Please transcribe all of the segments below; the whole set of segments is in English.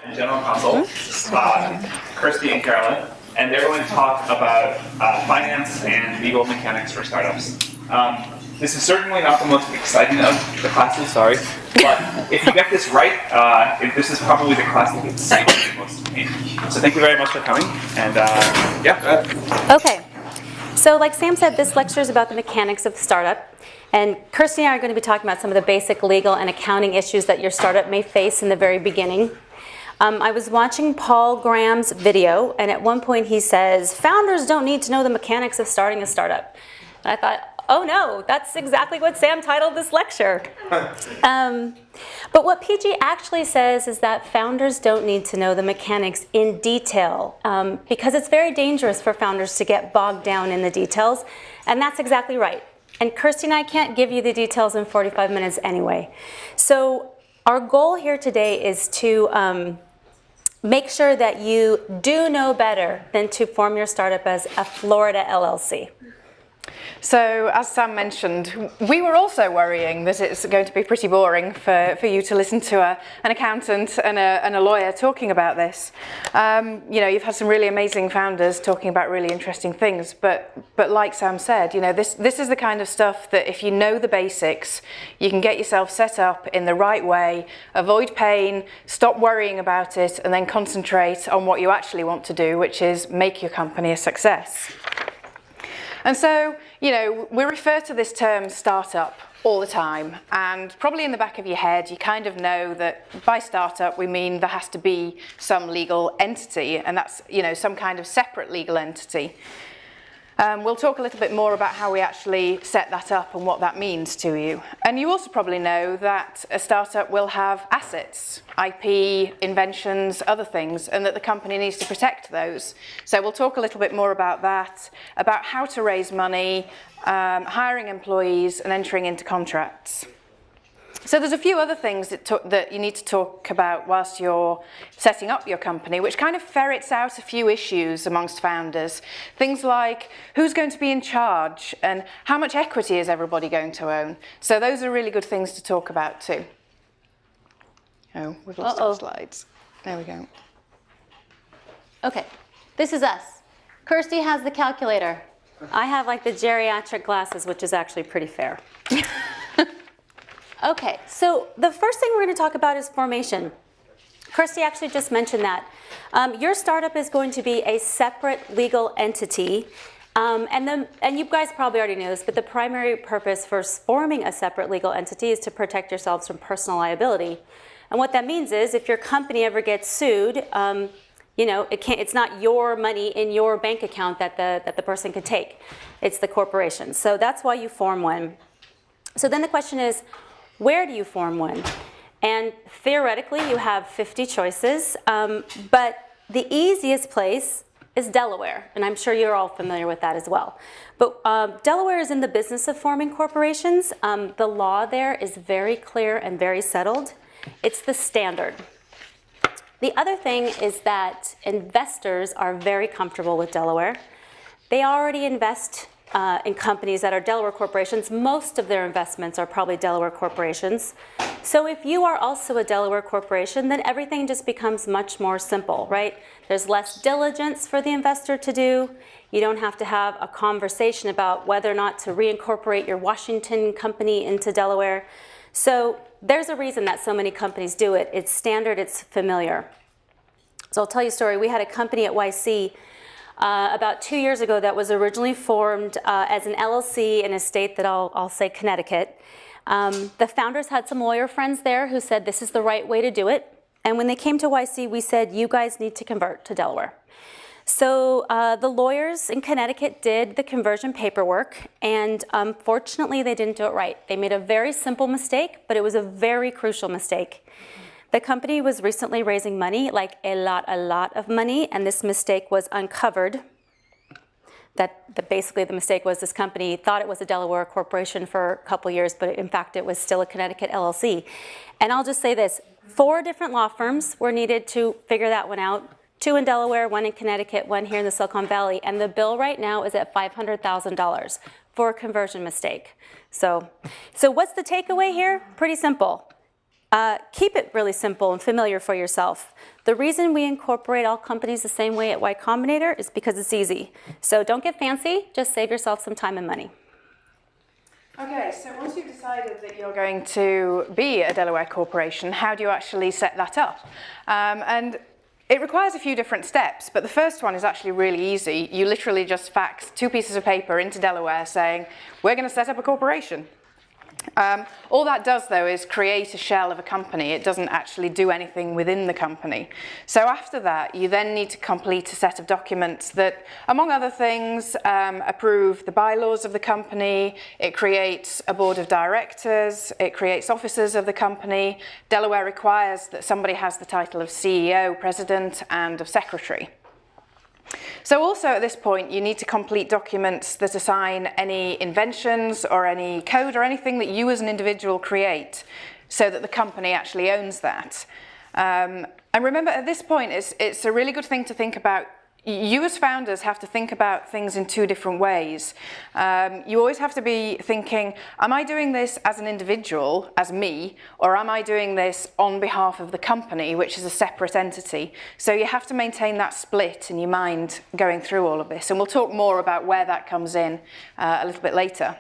and General Counsel, Kirsty and Carolynn, and they're going to talk about finance and legal mechanics for startups. This is certainly not the most exciting of the classes, sorry, but if you get this right, this is probably the class that gets the most to me. So thank you very much for coming, and yeah, go ahead. Okay, so like Sam said, this lecture is about the mechanics of startup. And Kirsty and I are going to be talking about some of the basic legal and accounting issues that your startup may face in the very beginning. I was watching Paul Graham's video, and at one point he says, founders don't need to know the mechanics of starting a startup. And I thought, oh no, that's exactly what Sam titled this lecture. But what PG actually says is that founders don't need to know the mechanics in detail, because it's very dangerous for founders to get bogged down in the details, and that's exactly right. And Kirsty and I can't give you the details in 45 minutes anyway. So our goal here today is to make sure that you do know better than to form your startup as a Florida LLC. So, as Sam mentioned, we were also worrying that it's going to be pretty boring for you to listen to an accountant and a lawyer talking about this. You know, you've had some really amazing founders talking about really interesting things, but like Sam said, you know, this is the kind of stuff that if you know the basics, you can get yourself set up in the right way, avoid pain, stop worrying about it, and then concentrate on what you actually want to do, which is make your company a success. And so, you know, we refer to this term startup all the time, and probably in the back of your head you kind of know that by startup we mean there has to be some legal entity, and that's, you know, some kind of separate legal entity. We'll talk a little bit more about how we actually set that up and what that means to you. And you also probably know that a startup will have assets, IP, inventions, other things, and that the company needs to protect those. So we'll talk a little bit more about that, about how to raise money, hiring employees, and entering into contracts. So there's a few other things that you need to talk about whilst you're setting up your company, which kind of ferrets out a few issues amongst founders. Things like who's going to be in charge and how much equity is everybody going to own. So those are really good things to talk about too. Oh, we've lost our slides. There we go. Okay, this is us. Kirsty has the calculator. I have like the geriatric glasses, which is actually pretty fair. Okay, so the first thing we're going to talk about is formation. Kirsty actually just mentioned that. Your startup is going to be a separate legal entity, and you guys probably already know this, but the primary purpose for forming a separate legal entity is to protect yourselves from personal liability. And what that means is if your company ever gets sued, you know, it's not your money in your bank account that the person can take. It's the corporation. So that's why you form one. So then the question is, where do you form one? And theoretically, you have 50 choices, but the easiest place is Delaware, and I'm sure you're all familiar with that as well. But Delaware is in the business of forming corporations. The law there is very clear and very settled. It's the standard. The other thing is that investors are very comfortable with Delaware. They already invest in companies that are Delaware corporations. Most of their investments are probably Delaware corporations. So if you are also a Delaware corporation, then everything just becomes much more simple, right? There's less diligence for the investor to do. You don't have to have a conversation about whether or not to reincorporate your Washington company into Delaware. So there's a reason that so many companies do it. It's standard, it's familiar. So I'll tell you a story. We had a company at YC about 2 years ago that was originally formed as an LLC in a state that I'll say Connecticut. The founders had some lawyer friends there who said this is the right way to do it. And when they came to YC, we said, you guys need to convert to Delaware. So the lawyers in Connecticut did the conversion paperwork, and unfortunately they didn't do it right. They made a very simple mistake, but it was a very crucial mistake. The company was recently raising money, like a lot of money, and this mistake was uncovered. Basically the mistake was this company thought it was a Delaware corporation for a couple years, but in fact it was still a Connecticut LLC. And I'll just say this, 4 different law firms were needed to figure that one out. 2 in Delaware, 1 in Connecticut, 1 here in the Silicon Valley, and the bill right now is at $500,000 for a conversion mistake. So what's the takeaway here? Pretty simple. Keep it really simple and familiar for yourself. The reason we incorporate all companies the same way at Y Combinator is because it's easy. So don't get fancy, just save yourself some time and money. Okay, so once you've decided that you're going to be a Delaware corporation, how do you actually set that up? And it requires a few different steps, but the first one is actually really easy. You literally just fax 2 pieces of paper into Delaware saying, we're going to set up a corporation. All that does, though, is create a shell of a company. It doesn't actually do anything within the company. So after that, you then need to complete a set of documents that, among other things, approve the bylaws of the company. It creates a board of directors. It creates officers of the company. Delaware requires that somebody has the title of CEO, president, and of secretary. So also at this point, you need to complete documents that assign any inventions or any code or anything that you as an individual create so that the company actually owns that. And remember, at this point, it's a really good thing to think about. You as founders have to think about things in 2 different ways. You always have to be thinking, am I doing this as an individual, as me, or am I doing this on behalf of the company, which is a separate entity? So you have to maintain that split in your mind going through all of this. And we'll talk more about where that comes in a little bit later.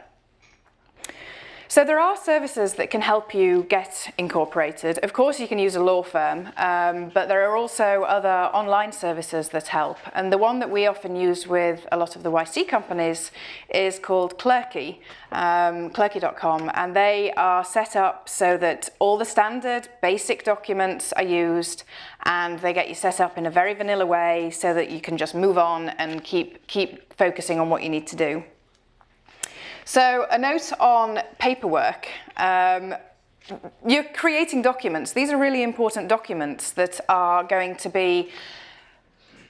So there are services that can help you get incorporated. Of course, you can use a law firm, but there are also other online services that help. And the one that we often use with a lot of the YC companies is called Clerky, clerky.com. And they are set up so that all the standard basic documents are used, and they get you set up in a very vanilla way so that you can just move on and keep focusing on what you need to do. So a note on paperwork. You're creating documents. These are really important documents that are going to be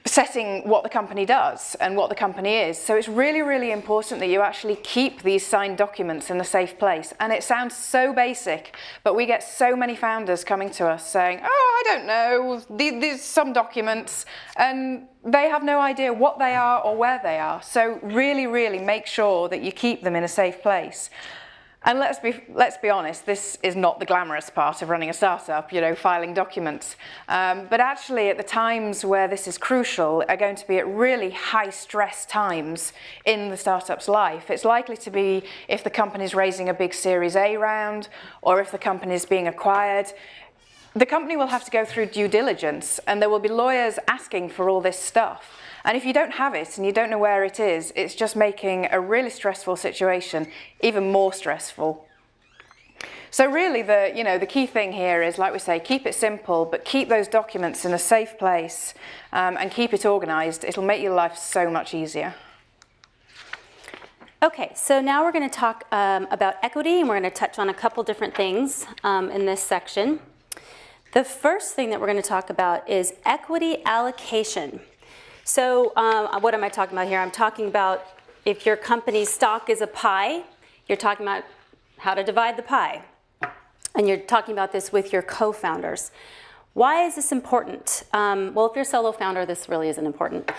setting what the company does and what the company is. So it's really, really important that you actually keep these signed documents in a safe place. And it sounds so basic, but we get so many founders coming to us saying, oh, I don't know, these some documents, and they have no idea what they are or where they are. So really, really make sure that you keep them in a safe place. And let's be honest, this is not the glamorous part of running a startup, you know, filing documents. But actually, at the times where this is crucial are going to be at really high stress times in the startup's life. It's likely to be if the company's raising a big Series A round, or if the company is being acquired. The company will have to go through due diligence, and there will be lawyers asking for all this stuff. And if you don't have it and you don't know where it is, it's just making a really stressful situation even more stressful. So really the key thing here is, like we say, keep it simple, but keep those documents in a safe place and keep it organized. It'll make your life so much easier. Okay, so now we're going to talk about equity, and we're going to touch on a couple different things in this section. The first thing that we're going to talk about is equity allocation. So what am I talking about here? I'm talking about if your company's stock is a pie, you're talking about how to divide the pie. And you're talking about this with your co-founders. Why is this important? Well, if you're a solo founder, this really isn't important.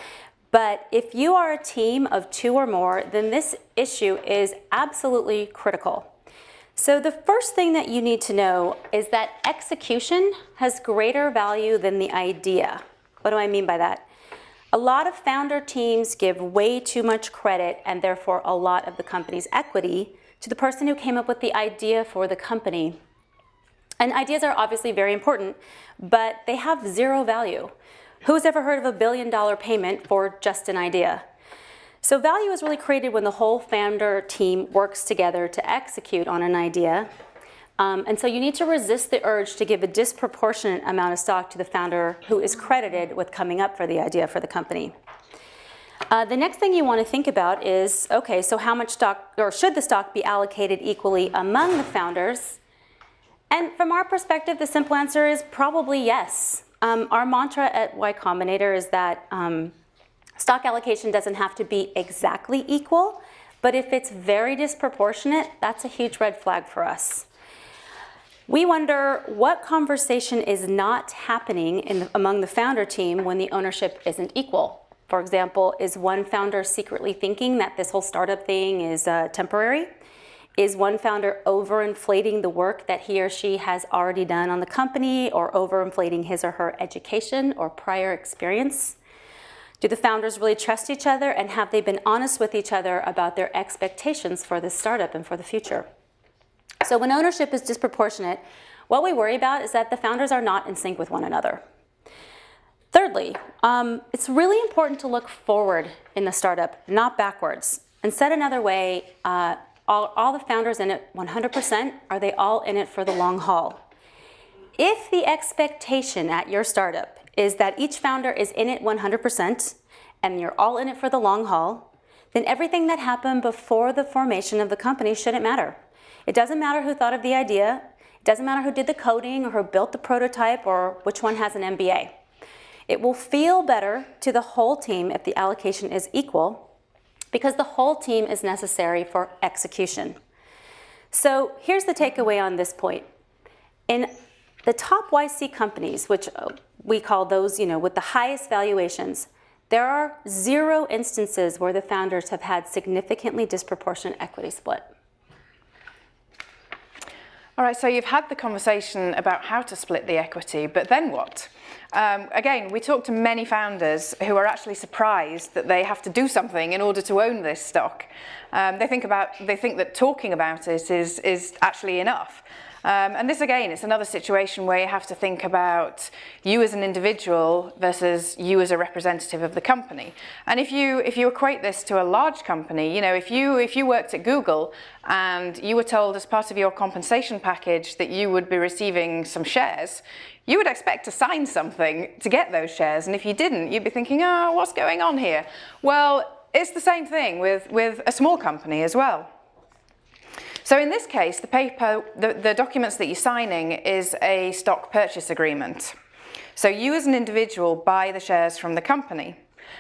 But if you are a team of 2 or more, then this issue is absolutely critical. So the first thing that you need to know is that execution has greater value than the idea. What do I mean by that? A lot of founder teams give way too much credit, and therefore a lot of the company's equity, to the person who came up with the idea for the company. And ideas are obviously very important, but they have 0 value. Who's ever heard of a $1 billion payment for just an idea? So value is really created when the whole founder team works together to execute on an idea. And so you need to resist the urge to give a disproportionate amount of stock to the founder who is credited with coming up for the idea for the company. The next thing you want to think about is, okay, so how much stock, or should the stock be allocated equally among the founders? And from our perspective, the simple answer is probably yes. Our mantra at Y Combinator is that stock allocation doesn't have to be exactly equal, but if it's very disproportionate, that's a huge red flag for us. We wonder what conversation is not happening among the founder team when the ownership isn't equal. For example, is one founder secretly thinking that this whole startup thing is temporary? Is one founder overinflating the work that he or she has already done on the company, or overinflating his or her education or prior experience? Do the founders really trust each other, and have they been honest with each other about their expectations for this startup and for the future? So when ownership is disproportionate, what we worry about is that the founders are not in sync with one another. Thirdly, it's really important to look forward in the startup, not backwards. And said another way, all the founders in it 100%, are they all in it for the long haul? If the expectation at your startup is that each founder is in it 100% and you're all in it for the long haul, then everything that happened before the formation of the company shouldn't matter. It doesn't matter who thought of the idea, it doesn't matter who did the coding or who built the prototype or which one has an MBA. It will feel better to the whole team if the allocation is equal, because the whole team is necessary for execution. So here's the takeaway on this point. In the top YC companies, which we call those, with the highest valuations, there are 0 instances where the founders have had significantly disproportionate equity split. All right, so you've had the conversation about how to split the equity, but then what? Again, we talked to many founders who are actually surprised that they have to do something in order to own this stock. They think that talking about it is actually enough. And this, again, it's another situation where you have to think about you as an individual versus you as a representative of the company. And if you equate this to a large company, if you worked at Google and you were told as part of your compensation package that you would be receiving some shares, you would expect to sign something to get those shares. And if you didn't, you'd be thinking, oh, what's going on here? Well, it's the same thing with a small company as well. So in this case, the documents that you're signing is a stock purchase agreement. So you as an individual buy the shares from the company.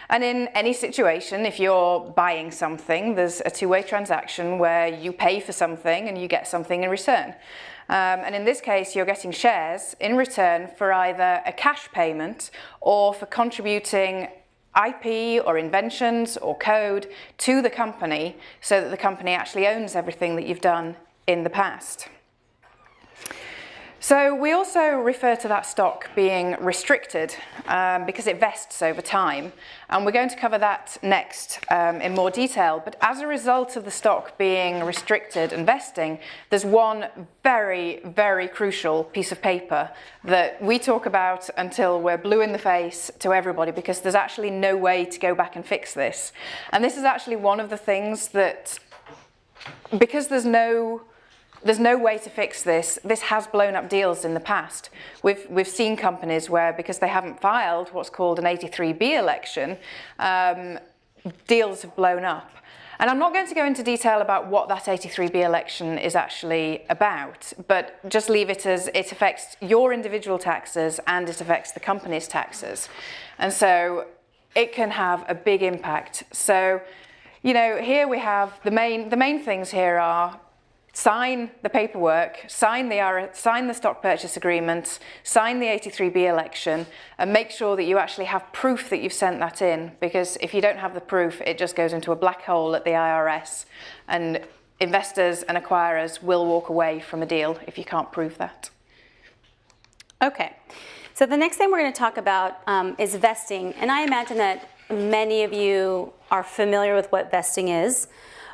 And in any situation, if you're buying something, there's a two-way transaction where you pay for something and you get something in return. And in this case, you're getting shares in return for either a cash payment or for contributing IP or inventions or code to the company so that the company actually owns everything that you've done in the past. So we also refer to that stock being restricted because it vests over time. And we're going to cover that next in more detail. But as a result of the stock being restricted and vesting, there's one very, very crucial piece of paper that we talk about until we're blue in the face to everybody, because there's actually no way to go back and fix this. And this is actually one of the things that, because there's no way to fix this. This has blown up deals in the past. We've seen companies where, because they haven't filed what's called an 83B election, deals have blown up. And I'm not going to go into detail about what that 83B election is actually about, but just leave it as it affects your individual taxes and it affects the company's taxes. And so it can have a big impact. So, here we have the main things here are: sign the paperwork, sign the stock purchase agreement, sign the 83B election, and make sure that you actually have proof that you've sent that in, because if you don't have the proof, it just goes into a black hole at the IRS, and investors and acquirers will walk away from a deal if you can't prove that. Okay, so the next thing we're going to talk about is vesting, and I imagine that many of you are familiar with what vesting is.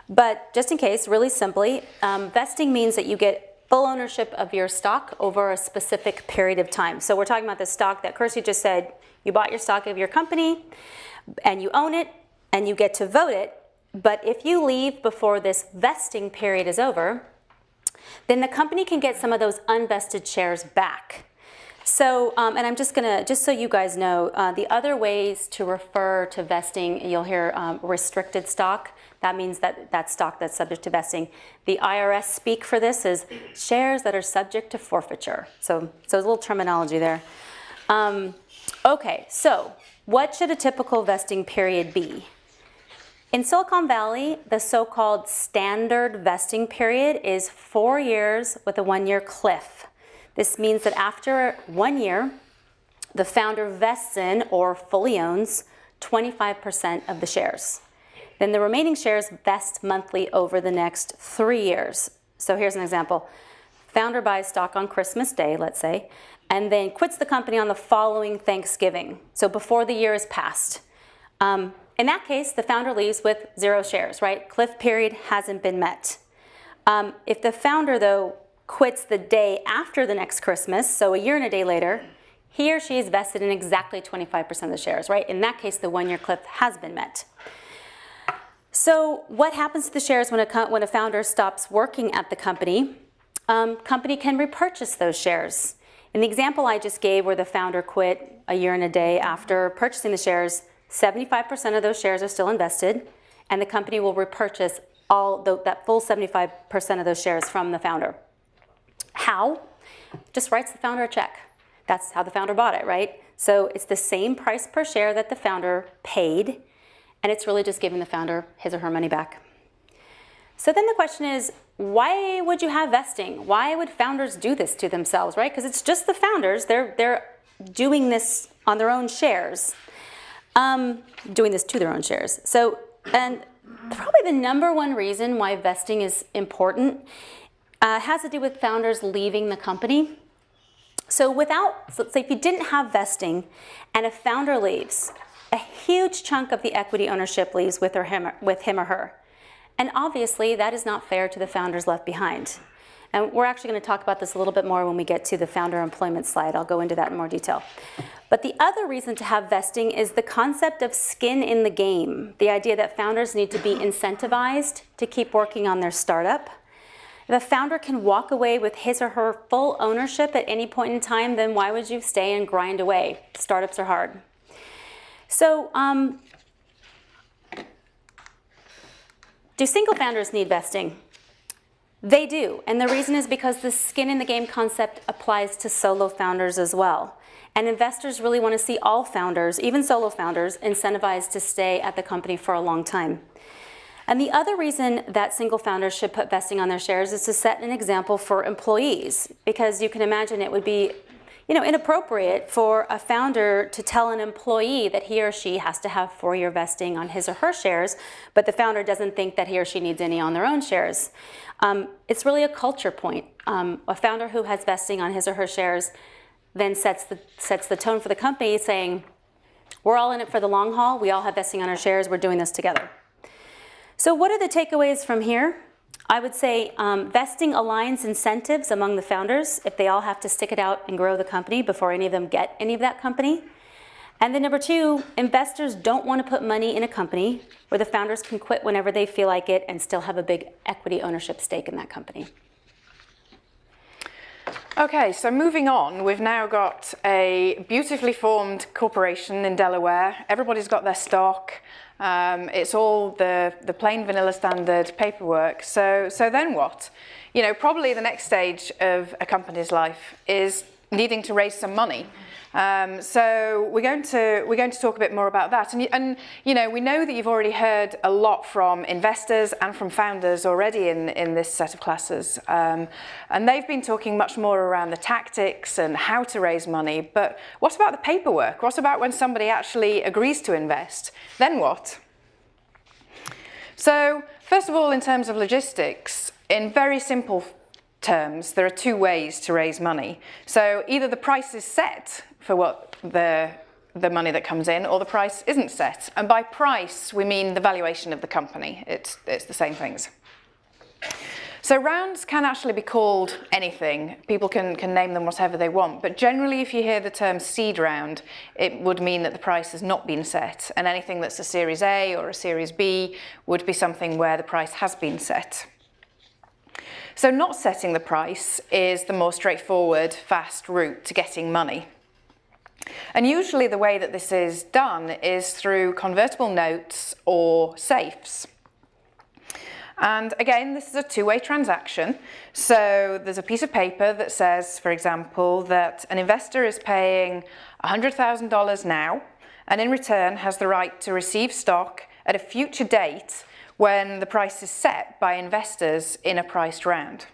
But just in case, really simply, vesting means that you get full ownership of your stock over a specific period of time. So we're talking about the stock that Kirsty just said. You bought your stock of your company, and you own it, and you get to vote it. But if you leave before this vesting period is over, then the company can get some of those unvested shares back. So, and I'm just so you guys know, the other ways to refer to vesting, you'll hear restricted stock. That means that stock that's subject to vesting. The IRS speak for this is shares that are subject to forfeiture. So there's a little terminology there. Okay, so what should a typical vesting period be? In Silicon Valley, the so-called standard vesting period is 4 years with a 1-year cliff. This means that after 1 year, the founder vests in or fully owns 25% of the shares. Then the remaining shares vest monthly over the next 3 years. So here's an example. Founder buys stock on Christmas Day, let's say, and then quits the company on the following Thanksgiving, so before the year is passed. In that case, the founder leaves with 0 shares, right? Cliff period hasn't been met. If the founder, though, quits the day after the next Christmas, so a year and a day later, he or she is vested in exactly 25% of the shares, right? In that case, the 1-year cliff has been met. So what happens to the shares when a founder stops working at the company? Company can repurchase those shares. In the example I just gave where the founder quit a year and a day after purchasing the shares, 75% of those shares are still invested, and the company will repurchase that full 75% of those shares from the founder. How? Just writes the founder a check. That's how the founder bought it, right? So it's the same price per share that the founder paid, and it's really just giving the founder his or her money back. So then the question is, why would you have vesting? Why would founders do this to themselves, right? Because it's just the founders. They're doing this on their own shares, doing this to their own shares. So, and probably the number one reason why vesting is important has to do with founders leaving the company. So let's say if you didn't have vesting and a founder leaves, a huge chunk of the equity ownership leaves with him or her. And obviously that is not fair to the founders left behind. And we're actually going to talk about this a little bit more when we get to the founder employment slide. I'll go into that in more detail. But the other reason to have vesting is the concept of skin in the game, the idea that founders need to be incentivized to keep working on their startup. If a founder can walk away with his or her full ownership at any point in time, then why would you stay and grind away? Startups are hard. So, do single founders need vesting? They do, and the reason is because the skin in the game concept applies to solo founders as well. And investors really want to see all founders, even solo founders, incentivized to stay at the company for a long time. And the other reason that single founders should put vesting on their shares is to set an example for employees, because you can imagine it would be inappropriate for a founder to tell an employee that he or she has to have 4-year vesting on his or her shares, but the founder doesn't think that he or she needs any on their own shares. It's really a culture point. A founder who has vesting on his or her shares then sets the tone for the company, saying, we're all in it for the long haul, we all have vesting on our shares, we're doing this together. So what are the takeaways from here? I would say vesting aligns incentives among the founders if they all have to stick it out and grow the company before any of them get any of that company. And then number 2, investors don't want to put money in a company where the founders can quit whenever they feel like it and still have a big equity ownership stake in that company. Okay, so moving on, we've now got a beautifully formed corporation in Delaware. Everybody's got their stock. It's all the plain vanilla standard paperwork. So then what? Probably the next stage of a company's life is needing to raise some money. So we're going to talk a bit more about that. And we know that you've already heard a lot from investors and from founders already in this set of classes. And they've been talking much more around the tactics and how to raise money. But what about the paperwork? What about when somebody actually agrees to invest? Then what? So first of all, in terms of logistics, in very simple terms, there are 2 ways to raise money. So either the price is set for what the money that comes in, or the price isn't set. And by price, we mean the valuation of the company. It's the same things. So rounds can actually be called anything. People can name them whatever they want. But generally, if you hear the term seed round, it would mean that the price has not been set. And anything that's a Series A or a Series B would be something where the price has been set. So not setting the price is the more straightforward, fast route to getting money. And usually the way that this is done is through convertible notes or safes. And again, this is a 2-way transaction. So there's a piece of paper that says, for example, that an investor is paying $100,000 now, and in return has the right to receive stock at a future date when the price is set by investors in a priced round.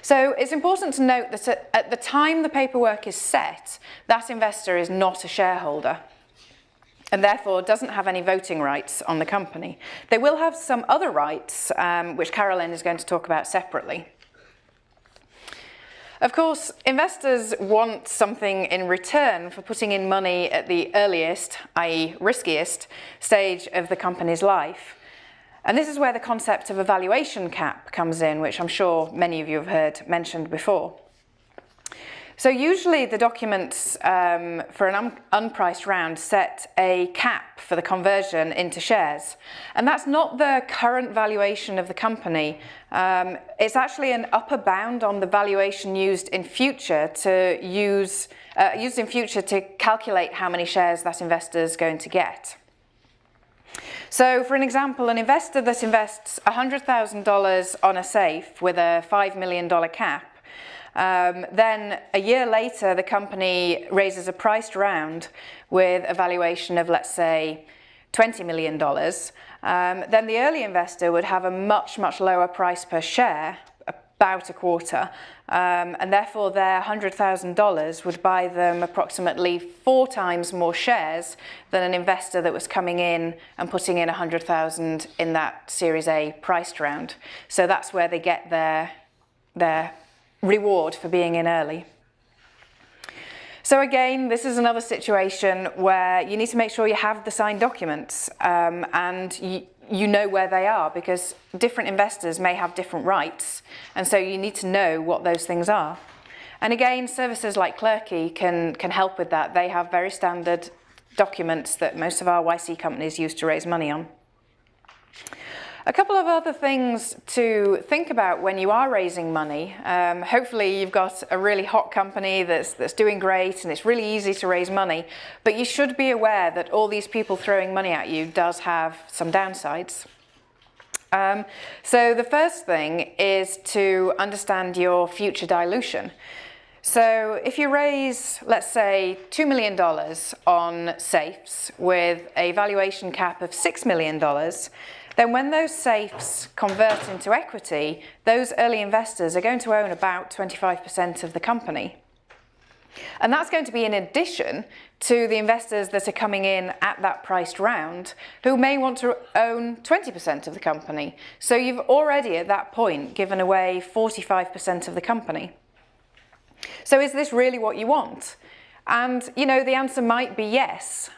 So it's important to note that at the time the paperwork is set, that investor is not a shareholder. and therefore doesn't have any voting rights on the company. They will have some other rights, which Carolynn is going to talk about separately. Of course, investors want something in return for putting in money at the earliest, i.e. riskiest, stage of the company's life. And this is where the concept of a valuation cap comes in, which I'm sure many of you have heard mentioned before. So usually the documents for an unpriced round set a cap for the conversion into shares. And that's not the current valuation of the company. It's actually an upper bound on the valuation used in future to calculate how many shares that investor is going to get. So for an example, an investor that invests $100,000 on a safe with a $5 million cap, then a year later, the company raises a priced round with a valuation of, let's say, $20 million. Then the early investor would have a much, much lower price per share, about a quarter, and therefore their $100,000 would buy them approximately 4 times more shares than an investor that was coming in and putting in $100,000 in that Series A priced round. So that's where they get their reward for being in early. So again, this is another situation where you need to make sure you have the signed documents and you know where they are, because different investors may have different rights, and so you need to know what those things are. And again, services like Clerky can help with that. They have very standard documents that most of our YC companies use to raise money on. A couple of other things to think about when you are raising money. Hopefully you've got a really hot company that's doing great and it's really easy to raise money, but you should be aware that all these people throwing money at you does have some downsides. So the first thing is to understand your future dilution. So if you raise, let's say, $2 million on safes with a valuation cap of $6 million, then when those safes convert into equity, those early investors are going to own about 25% of the company. And that's going to be in addition to the investors that are coming in at that priced round who may want to own 20% of the company. So you've already at that point given away 45% of the company. So is this really what you want? And, you know, the answer might be yes.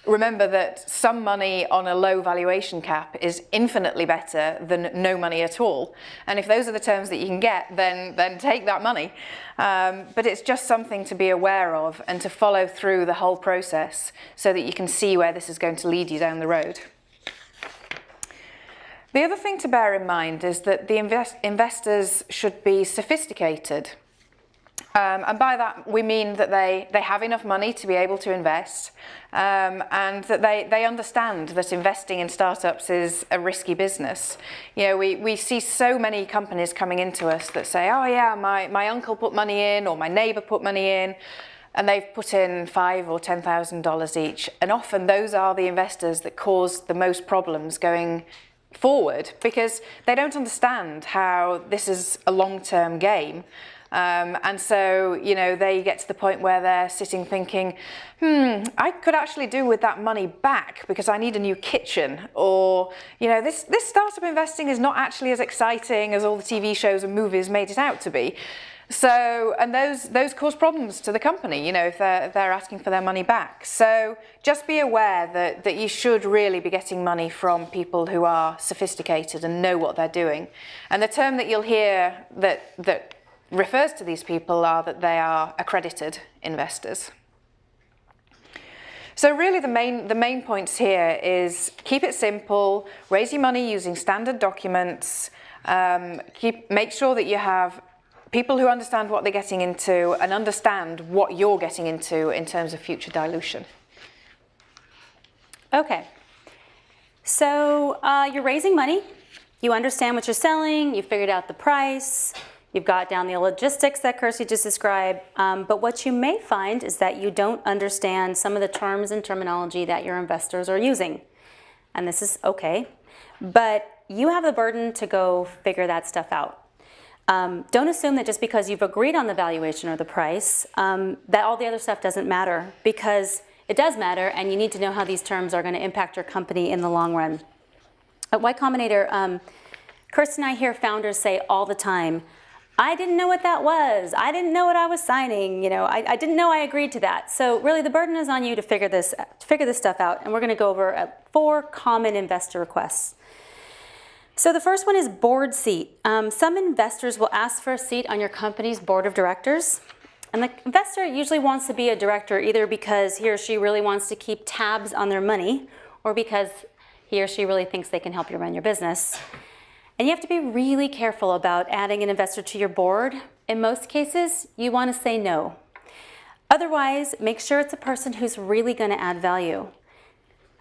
Remember that some money on a low valuation cap is infinitely better than no money at all. And if those are the terms that you can get, then take that money. But it's just something to be aware of and to follow through the whole process so that you can see where this is going to lead you down the road. The other thing to bear in mind is that the investors should be sophisticated. And by that we mean that they have enough money to be able to invest, and that they understand that investing in startups is a risky business. You know, we see so many companies coming into us that say, oh yeah, my uncle put money in, or my neighbour put money in, and they've put in $5,000 or $10,000 each. And often those are the investors that cause the most problems going forward, because they don't understand how this is a long-term game. And so, you know, they get to the point where they're sitting thinking, I could actually do with that money back because I need a new kitchen. Or, you know, this startup investing is not actually as exciting as all the TV shows and movies made it out to be. So, and those cause problems to the company, you know, if they're asking for their money back. So just be aware that you should really be getting money from people who are sophisticated and know what they're doing. And the term that you'll hear that refers to these people are that they are accredited investors. So really the main points here is keep it simple, raise your money using standard documents, make sure that you have people who understand what they're getting into and understand what you're getting into in terms of future dilution. Okay, so you're raising money, you understand what you're selling, you figured out the price, you've got down the logistics that Kirsty just described, but what you may find is that you don't understand some of the terms and terminology that your investors are using. And this is okay, but you have the burden to go figure that stuff out. Don't assume that just because you've agreed on the valuation or the price, that all the other stuff doesn't matter, because it does matter, and you need to know how these terms are going to impact your company in the long run. At Y Combinator, Kirsty and I hear founders say all the time, I didn't know what that was. I didn't know what I was signing. You know, I didn't know I agreed to that. So really the burden is on you to figure this stuff out. And we're going to go over 4 common investor requests. So the first one is board seat. Some investors will ask for a seat on your company's board of directors. And the investor usually wants to be a director either because he or she really wants to keep tabs on their money or because he or she really thinks they can help you run your business. And you have to be really careful about adding an investor to your board. In most cases, you want to say no. Otherwise, make sure it's a person who's really going to add value.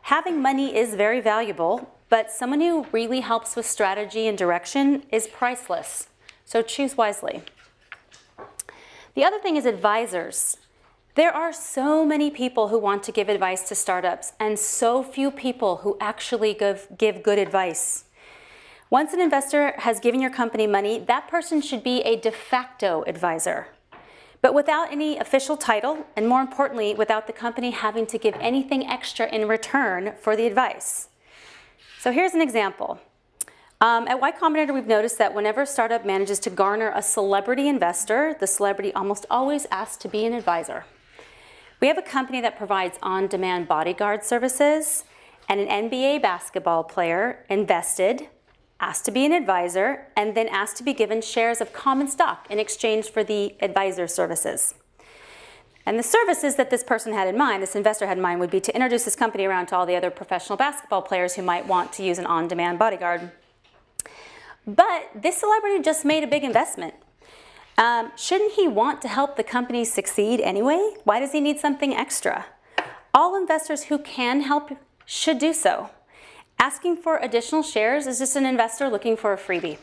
Having money is very valuable, but someone who really helps with strategy and direction is priceless. So choose wisely. The other thing is advisors. There are so many people who want to give advice to startups and so few people who actually give good advice. Once an investor has given your company money, that person should be a de facto advisor, but without any official title, and more importantly, without the company having to give anything extra in return for the advice. So here's an example. At Y Combinator, we've noticed that whenever a startup manages to garner a celebrity investor, the celebrity almost always asks to be an advisor. We have a company that provides on-demand bodyguard services, and an NBA basketball player invested, asked to be an advisor, and then asked to be given shares of common stock in exchange for the advisor services. And the services that this person had in mind, this investor had in mind, would be to introduce this company around to all the other professional basketball players who might want to use an on-demand bodyguard. But this celebrity just made a big investment. Shouldn't he want to help the company succeed anyway? Why does he need something extra? All investors who can help should do so. Asking for additional shares is just an investor looking for a freebie.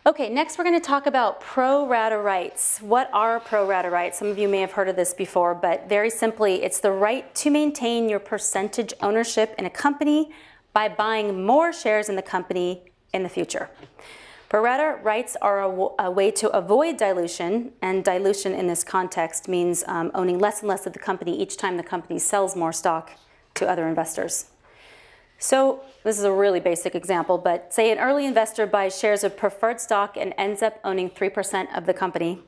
Okay, next we're going to talk about pro rata rights. What are pro rata rights? Some of you may have heard of this before, but very simply, it's the right to maintain your percentage ownership in a company by buying more shares in the company in the future. Pro rata rights are a way to avoid dilution, and dilution in this context means owning less and less of the company each time the company sells more stock to other investors. So this is a really basic example, but say an early investor buys shares of preferred stock and ends up owning 3% of the company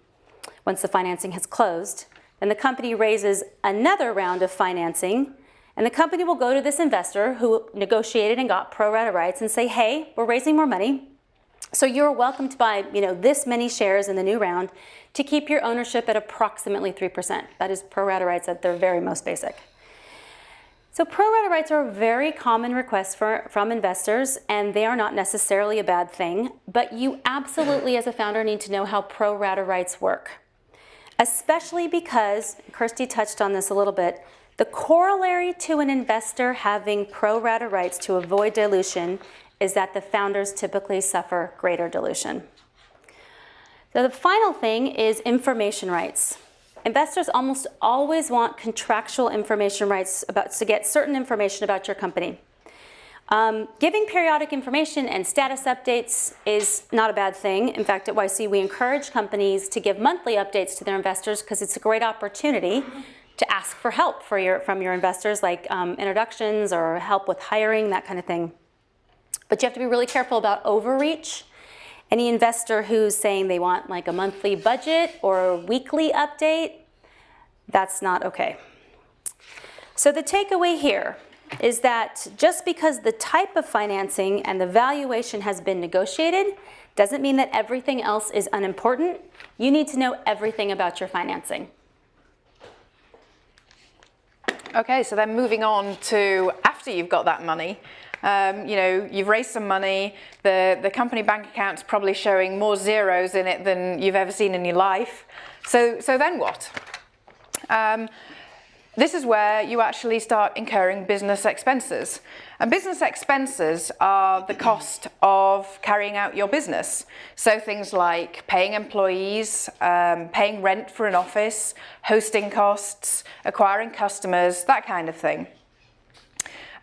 once the financing has closed. Then the company raises another round of financing, and the company will go to this investor who negotiated and got pro rata rights and say, hey, we're raising more money, so you're welcome to buy this many shares in the new round to keep your ownership at approximately 3%. That is pro rata rights at their very most basic. So pro rata rights are a very common request from investors, and they are not necessarily a bad thing, but you absolutely as a founder need to know how pro rata rights work. Especially because, Kirsty touched on this a little bit, the corollary to an investor having pro rata rights to avoid dilution is that the founders typically suffer greater dilution. So the final thing is information rights. Investors almost always want contractual information rights to get certain information about your company. Giving periodic information and status updates is not a bad thing. In fact, at YC, we encourage companies to give monthly updates to their investors because it's a great opportunity to ask for help from your investors, like introductions or help with hiring, that kind of thing. But you have to be really careful about overreach. Any investor who's saying they want like a monthly budget or a weekly update, that's not okay. So the takeaway here is that just because the type of financing and the valuation has been negotiated doesn't mean that everything else is unimportant. You need to know everything about your financing. Okay, so then moving on to after you've got that money. You've raised some money, the company bank account's probably showing more zeros in it than you've ever seen in your life. So then what? This is where you actually start incurring business expenses. And business expenses are the cost of carrying out your business. So things like paying employees, paying rent for an office, hosting costs, acquiring customers, that kind of thing.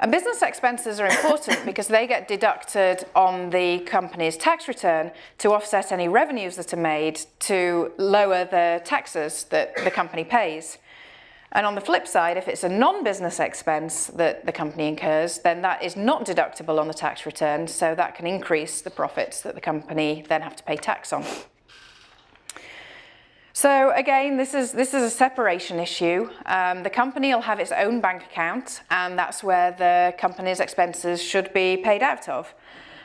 And business expenses are important because they get deducted on the company's tax return to offset any revenues that are made to lower the taxes that the company pays. And on the flip side, if it's a non-business expense that the company incurs, then that is not deductible on the tax return, so that can increase the profits that the company then have to pay tax on. So again, this is a separation issue. The company will have its own bank account, and that's where the company's expenses should be paid out of.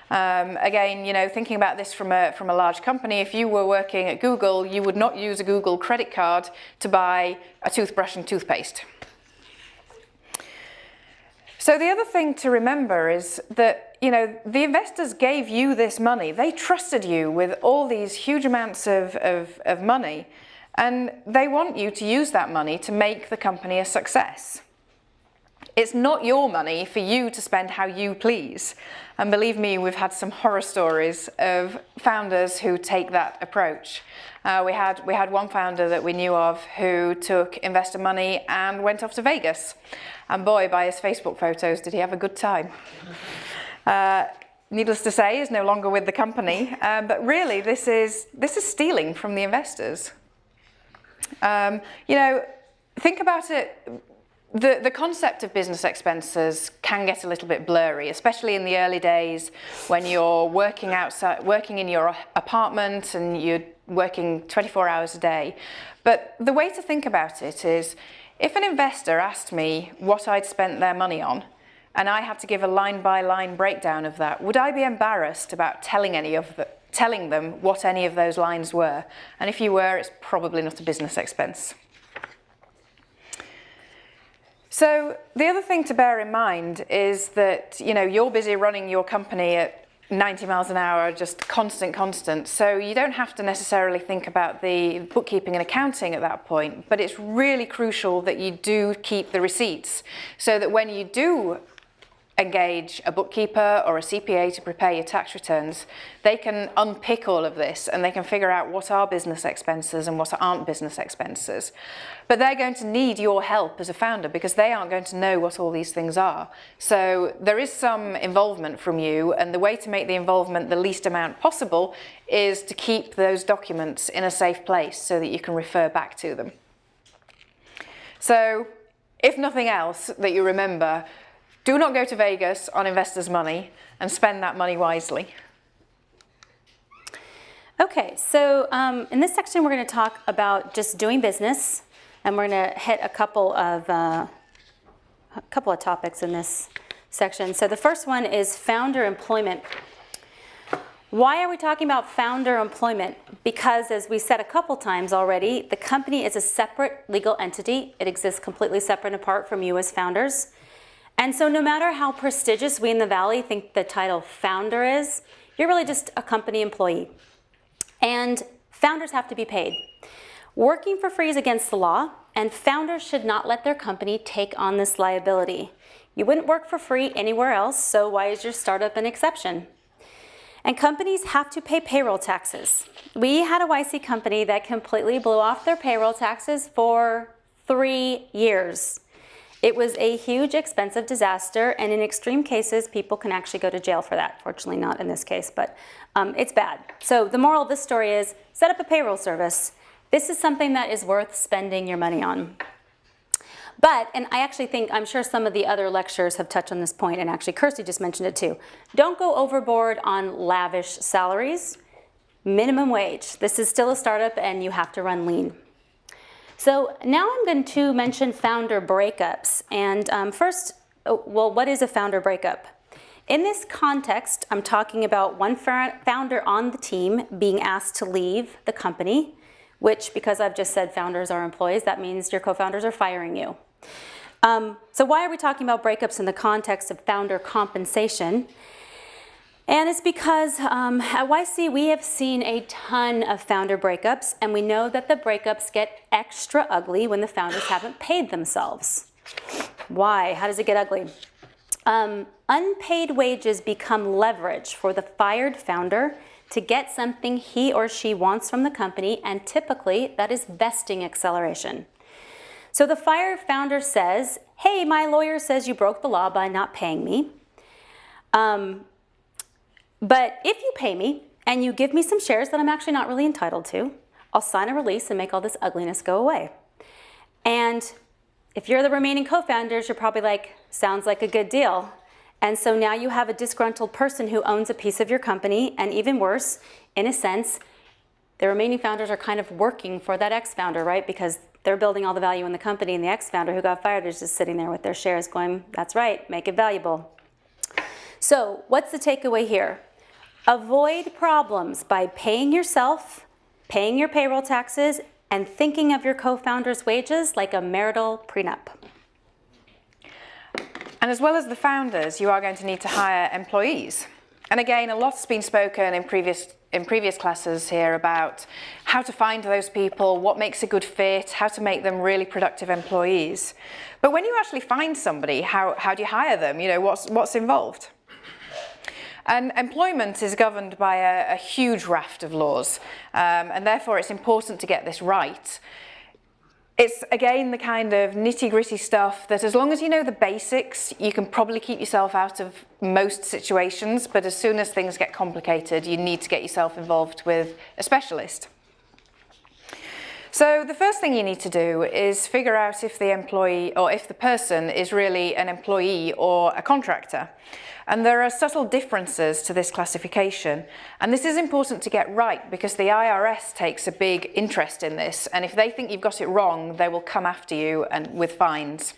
Again, you know, thinking about this from a large company, if you were working at Google, you would not use a Google credit card to buy a toothbrush and toothpaste. So the other thing to remember is that, you know, the investors gave you this money. They trusted you with all these huge amounts of money, and they want you to use that money to make the company a success. It's not your money for you to spend how you please. And believe me, we've had some horror stories of founders who take that approach. We had one founder that we knew of who took investor money and went off to Vegas. And boy, by his Facebook photos, did he have a good time. Needless to say, is no longer with the company. But really, this is stealing from the investors. You know, think about it. The concept of business expenses can get a little bit blurry, especially in the early days when you're working in your apartment and you're working 24 hours a day. But the way to think about it is, if an investor asked me what I'd spent their money on, and I had to give a line-by-line breakdown of that, would I be embarrassed about telling them what any of those lines were? And if you were, it's probably not a business expense. So the other thing to bear in mind is that, you know, you're busy running your company at 90 miles an hour, just constant. So you don't have to necessarily think about the bookkeeping and accounting at that point, but it's really crucial that you do keep the receipts so that when you do engage a bookkeeper or a CPA to prepare your tax returns, they can unpick all of this and they can figure out what are business expenses and what aren't business expenses. But they're going to need your help as a founder because they aren't going to know what all these things are. So there is some involvement from you, and the way to make the involvement the least amount possible is to keep those documents in a safe place so that you can refer back to them. So if nothing else that you remember, do not go to Vegas on investors' money and spend that money wisely. Okay, so in this section we're going to talk about just doing business, and we're going to hit a couple of topics in this section. So the first one is founder employment. Why are we talking about founder employment? Because, as we said a couple times already, the company is a separate legal entity. It exists completely separate and apart from you as founders. And so no matter how prestigious we in the Valley think the title founder is, you're really just a company employee. And founders have to be paid. Working for free is against the law, and founders should not let their company take on this liability. You wouldn't work for free anywhere else, so why is your startup an exception? And companies have to pay payroll taxes. We had a YC company that completely blew off their payroll taxes for 3 years. It was a huge, expensive disaster, and in extreme cases, people can actually go to jail for that. Fortunately, not in this case, but it's bad. So the moral of this story is, set up a payroll service. This is something that is worth spending your money on. But, and I actually think, I'm sure some of the other lecturers have touched on this point, and actually Kirsty just mentioned it too. Don't go overboard on lavish salaries. Minimum wage. This is still a startup, and you have to run lean. So now I'm going to mention founder breakups. And first, well, what is a founder breakup? In this context, I'm talking about one founder on the team being asked to leave the company, which, because I've just said founders are employees, that means your co-founders are firing you. So why are we talking about breakups in the context of founder compensation? And it's because at YC we have seen a ton of founder breakups, and we know that the breakups get extra ugly when the founders haven't paid themselves. Why? How does it get ugly? Unpaid wages become leverage for the fired founder to get something he or she wants from the company, and typically that is vesting acceleration. So the fired founder says, hey, my lawyer says you broke the law by not paying me. But if you pay me and you give me some shares that I'm actually not really entitled to, I'll sign a release and make all this ugliness go away. And if you're the remaining co-founders, you're probably like, sounds like a good deal. And so now you have a disgruntled person who owns a piece of your company, and even worse, in a sense, the remaining founders are kind of working for that ex-founder, right? Because they're building all the value in the company, and the ex-founder who got fired is just sitting there with their shares going, that's right, make it valuable. So what's the takeaway here? Avoid problems by paying yourself, paying your payroll taxes, and thinking of your co-founders' wages like a marital prenup. And as well as the founders, you are going to need to hire employees. And again, a lot's been spoken in previous classes here about how to find those people, what makes a good fit, how to make them really productive employees. But when you actually find somebody, how do you hire them? You know, what's involved? And employment is governed by a huge raft of laws, and therefore it's important to get this right. It's, again, the kind of nitty-gritty stuff that as long as you know the basics, you can probably keep yourself out of most situations, but as soon as things get complicated, you need to get yourself involved with a specialist. So the first thing you need to do is figure out if the employee, or if the person is really an employee or a contractor. And there are subtle differences to this classification. And this is important to get right because the IRS takes a big interest in this. And if they think you've got it wrong, they will come after you with fines.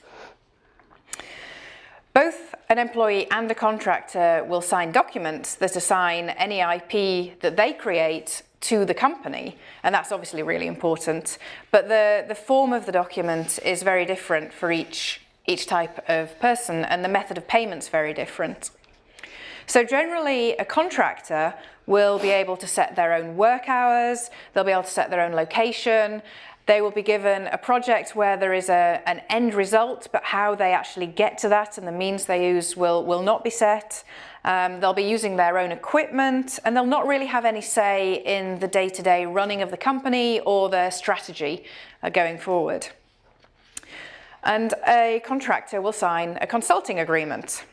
Both an employee and a contractor will sign documents that assign any IP that they create to the company, and that's obviously really important. But the form of the document is very different for each type of person, and the method of payment's very different. So generally, a contractor will be able to set their own work hours, they'll be able to set their own location, they will be given a project where there is an end result, but how they actually get to that and the means they use will not be set. They'll be using their own equipment, and they'll not really have any say in the day-to-day running of the company or their strategy going forward. And a contractor will sign a consulting agreement.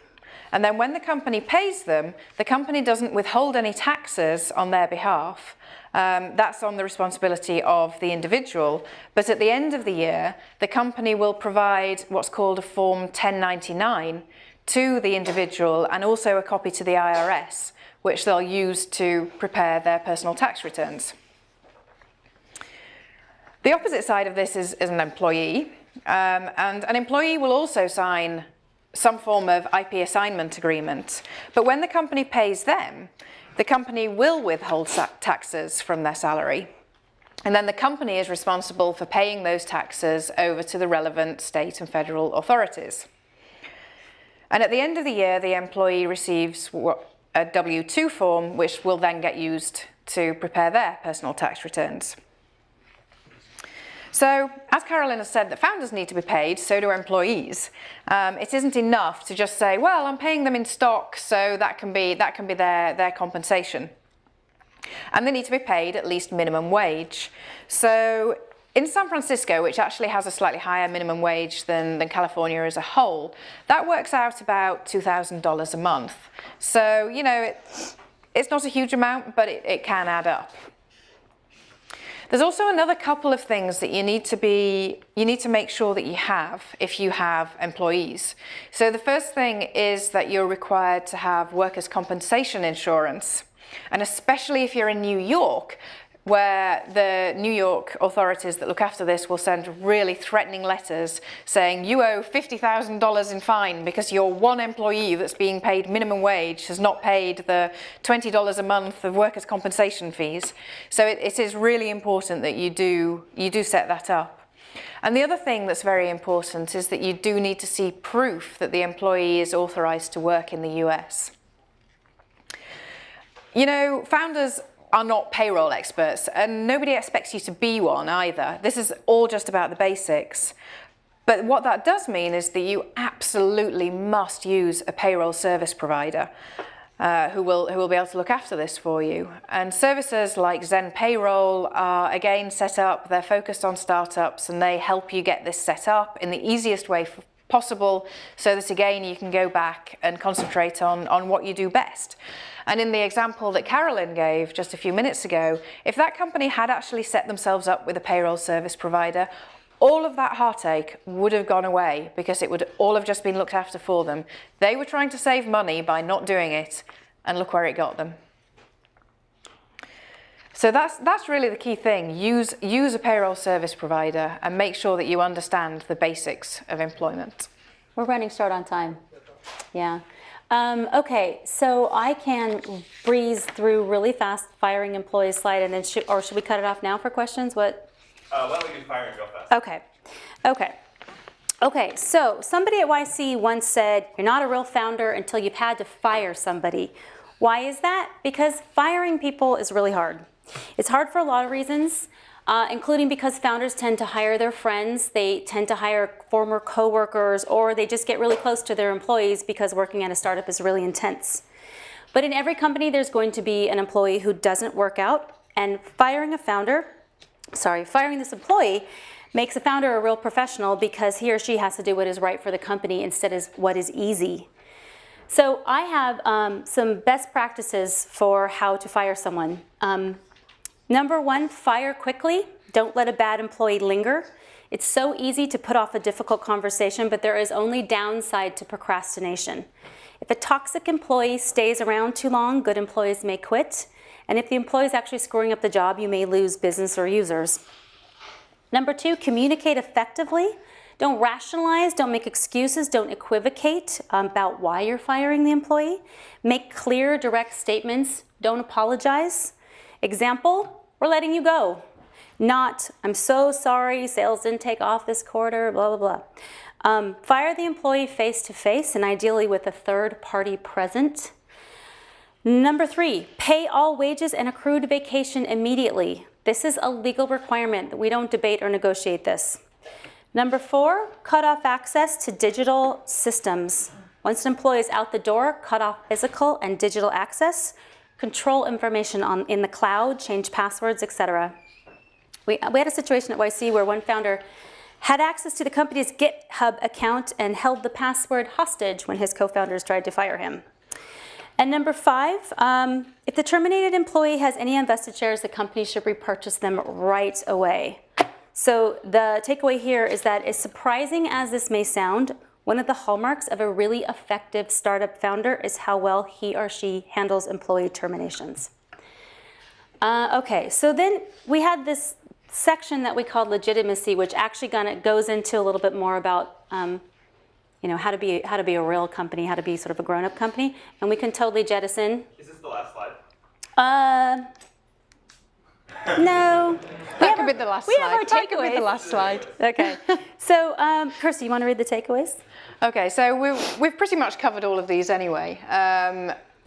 And then when the company pays them, the company doesn't withhold any taxes on their behalf. That's on the responsibility of the individual. But at the end of the year, the company will provide what's called a Form 1099 to the individual and also a copy to the IRS, which they'll use to prepare their personal tax returns. The opposite side of this is an employee. And an employee will also sign some form of IP assignment agreement. But when the company pays them, the company will withhold taxes from their salary. And then the company is responsible for paying those taxes over to the relevant state and federal authorities. And at the end of the year, the employee receives a W-2 form, which will then get used to prepare their personal tax returns. So, as Carolyn has said, that founders need to be paid, so do employees. It isn't enough to just say, well, I'm paying them in stock, so that can be their compensation. And they need to be paid at least minimum wage. So, in San Francisco, which actually has a slightly higher minimum wage than California as a whole, that works out about $2,000 a month. So, you know, it's not a huge amount, but it can add up. There's also another couple of things that you need to make sure that you have if you have employees. So the first thing is that you're required to have workers' compensation insurance. And especially if you're in New York, where the New York authorities that look after this will send really threatening letters saying you owe $50,000 in fine because your one employee that's being paid minimum wage has not paid the $20 a month of workers' compensation fees. So it is really important that you do set that up. And the other thing that's very important is that you do need to see proof that the employee is authorized to work in the US. You know, founders are not payroll experts, and nobody expects you to be one either. This is all just about the basics. But what that does mean is that you absolutely must use a payroll service provider who will be able to look after this for you. And services like Zen Payroll are again set up, they're focused on startups, and they help you get this set up in the easiest way possible so that again you can go back and concentrate on what you do best. And in the example that Carolyn gave just a few minutes ago, if that company had actually set themselves up with a payroll service provider, all of that heartache would have gone away because it would all have just been looked after for them. They were trying to save money by not doing it, and look where it got them. So that's really the key thing. Use a payroll service provider and make sure that you understand the basics of employment. We're running short on time. Yeah. Okay, so I can breeze through really fast firing employees slide, and then should we cut it off now for questions? What? Why don't we do firing real fast? Okay, so somebody at YC once said, you're not a real founder until you've had to fire somebody. Why is that? Because firing people is really hard. It's hard for a lot of reasons, including because founders tend to hire their friends, they tend to hire former coworkers, or they just get really close to their employees because working at a startup is really intense. But in every company, there's going to be an employee who doesn't work out, and firing this employee makes a founder a real professional because he or she has to do what is right for the company instead of what is easy. So I have some best practices for how to fire someone. Number one, fire quickly. Don't let a bad employee linger. It's so easy to put off a difficult conversation, but there is only downside to procrastination. If a toxic employee stays around too long, good employees may quit. And if the employee is actually screwing up the job, you may lose business or users. Number two, communicate effectively. Don't rationalize, don't make excuses, don't equivocate about why you're firing the employee. Make clear, direct statements. Don't apologize. Example, we're letting you go. Not, I'm so sorry, sales didn't take off this quarter, blah, blah, blah. Fire the employee face-to-face and ideally with a third party present. Number three, pay all wages and accrued vacation immediately. This is a legal requirement. We don't debate or negotiate this. Number four, cut off access to digital systems. Once an employee is out the door, cut off physical and digital access. Control information in the cloud, change passwords, etc. We had a situation at YC where one founder had access to the company's GitHub account and held the password hostage when his co-founders tried to fire him. And number five, if the terminated employee has any unvested shares, the company should repurchase them right away. So the takeaway here is that as surprising as this may sound, one of the hallmarks of a really effective startup founder is how well he or she handles employee terminations. Okay, so then we had this section that we called legitimacy, which actually goes into a little bit more about how to be a real company, how to be sort of a grown-up company, and we can totally jettison. Is this the last slide? No. That could be the last slide. We have our That could be the takeaways. last slide. Okay. So, Kirsty, you want to read the takeaways? Okay, so we've pretty much covered all of these anyway.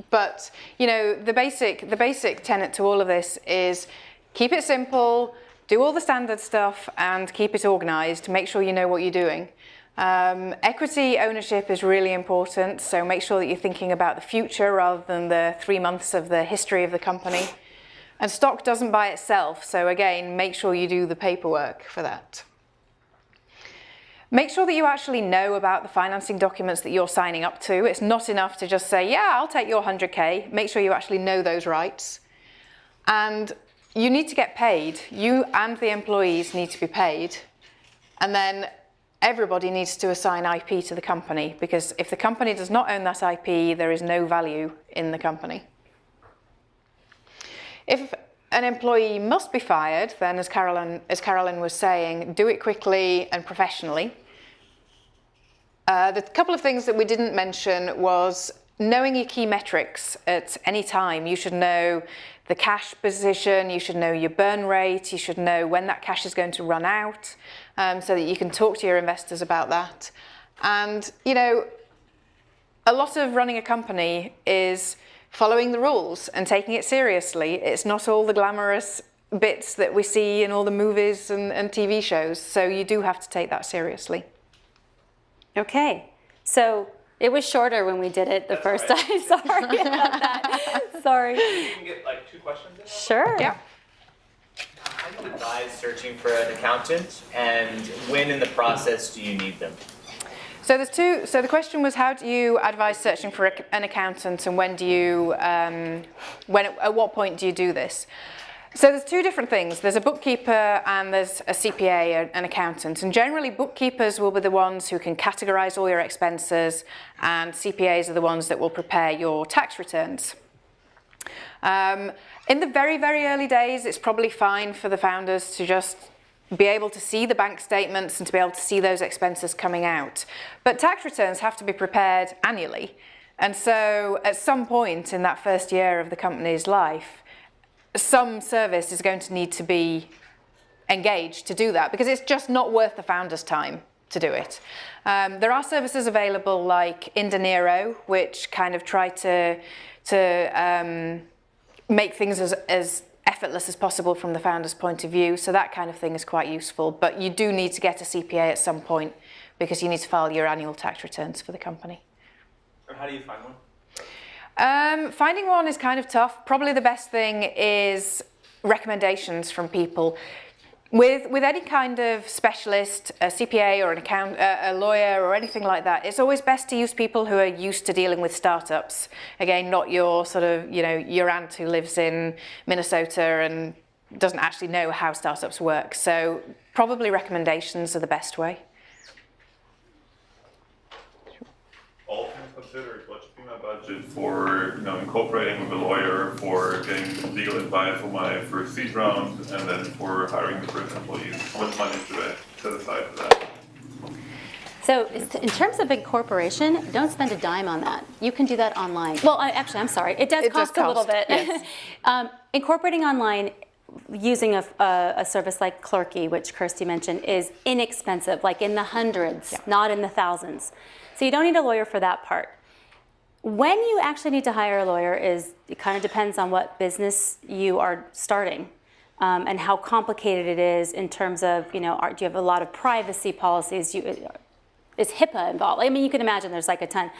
But the basic tenet to all of this is keep it simple, do all the standard stuff, and keep it organised. Make sure you know what you're doing. Equity ownership is really important, so make sure that you're thinking about the future rather than the 3 months of the history of the company. And stock doesn't buy itself, so again, make sure you do the paperwork for that. Make sure that you actually know about the financing documents that you're signing up to. It's not enough to just say, yeah, I'll take your 100K. Make sure you actually know those rights. And you need to get paid. You and the employees need to be paid. And then everybody needs to assign IP to the company, because if the company does not own that IP, there is no value in the company. If an employee must be fired, then as Carolyn was saying, do it quickly and professionally. The couple of things that we didn't mention was knowing your key metrics at any time. You should know the cash position, you should know your burn rate, you should know when that cash is going to run out, so that you can talk to your investors about that. And, a lot of running a company is following the rules and taking it seriously. It's not all the glamorous bits that we see in all the movies and TV shows, so you do have to take that seriously. Okay, so it was shorter when we did it the first time. Sorry about that. Sorry. You can get like 2 questions in. Sure. Yeah. How do you advise searching for an accountant, and when in the process do you need them? So there's two. So the question was, how do you advise searching for an accountant, and when do you, at what point do you do this? So there's two different things. There's a bookkeeper and there's a CPA, an accountant. And generally bookkeepers will be the ones who can categorize all your expenses, and CPAs are the ones that will prepare your tax returns. In the very, very early days, it's probably fine for the founders to just be able to see the bank statements and to be able to see those expenses coming out. But tax returns have to be prepared annually. And so at some point in that first year of the company's life, some service is going to need to be engaged to do that, because it's just not worth the founder's time to do it. There are services available like Indeniro, which kind of try to make things as effortless as possible from the founder's point of view. So that kind of thing is quite useful. But you do need to get a CPA at some point, because you need to file your annual tax returns for the company. And how do you find one? Finding one is kind of tough. Probably the best thing is recommendations from people. With any kind of specialist, a CPA or a lawyer or anything like that, it's always best to use people who are used to dealing with startups. Again, not your sort of, your aunt who lives in Minnesota and doesn't actually know how startups work. So probably recommendations are the best way. All things considered, what should be my budget for incorporating with a lawyer, for getting legal advice for my first seed round, and then for hiring the first employees? How much money should I set aside for that? So in terms of incorporation, don't spend a dime on that. You can do that online. Well, I'm sorry. It does cost a little bit. Yes. Incorporating online using a service like Clerky, which Kirsty mentioned, is inexpensive, like in the hundreds, not in the thousands. So you don't need a lawyer for that part. When you actually need to hire a lawyer it kind of depends on what business you are starting and how complicated it is in terms of, do you have a lot of privacy policies? Is HIPAA involved? I mean, you can imagine there's like a ton.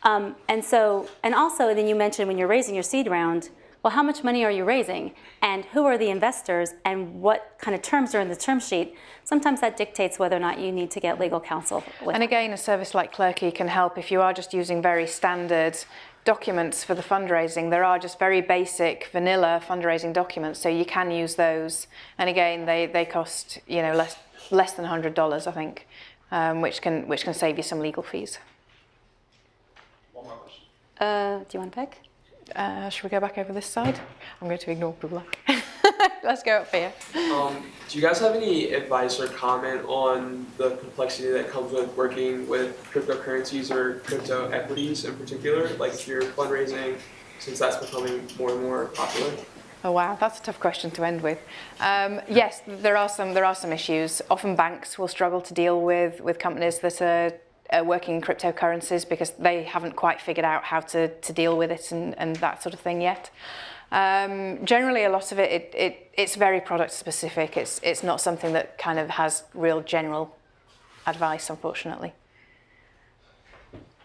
And also then you mentioned when you're raising your seed round, well, how much money are you raising? And who are the investors? And what kind of terms are in the term sheet? Sometimes that dictates whether or not you need to get legal counsel. And again, a service like Clerky can help if you are just using very standard documents for the fundraising. There are just very basic vanilla fundraising documents, so you can use those. And again, they cost less than $100, I think, which can save you some legal fees. One more question. Do you want to pick? Should we go back over this side? I'm going to ignore Pula. Let's go up here. Do you guys have any advice or comment on the complexity that comes with working with cryptocurrencies or crypto equities in particular? Like if you're fundraising, since that's becoming more and more popular? Oh wow, that's a tough question to end with. Yes, there are some issues. Often banks will struggle to deal with companies that are working in cryptocurrencies because they haven't quite figured out how to deal with it and that sort of thing yet. Generally, a lot of it's very product specific. It's not something that kind of has real general advice, unfortunately.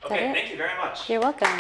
Okay, thank you very much. You're welcome.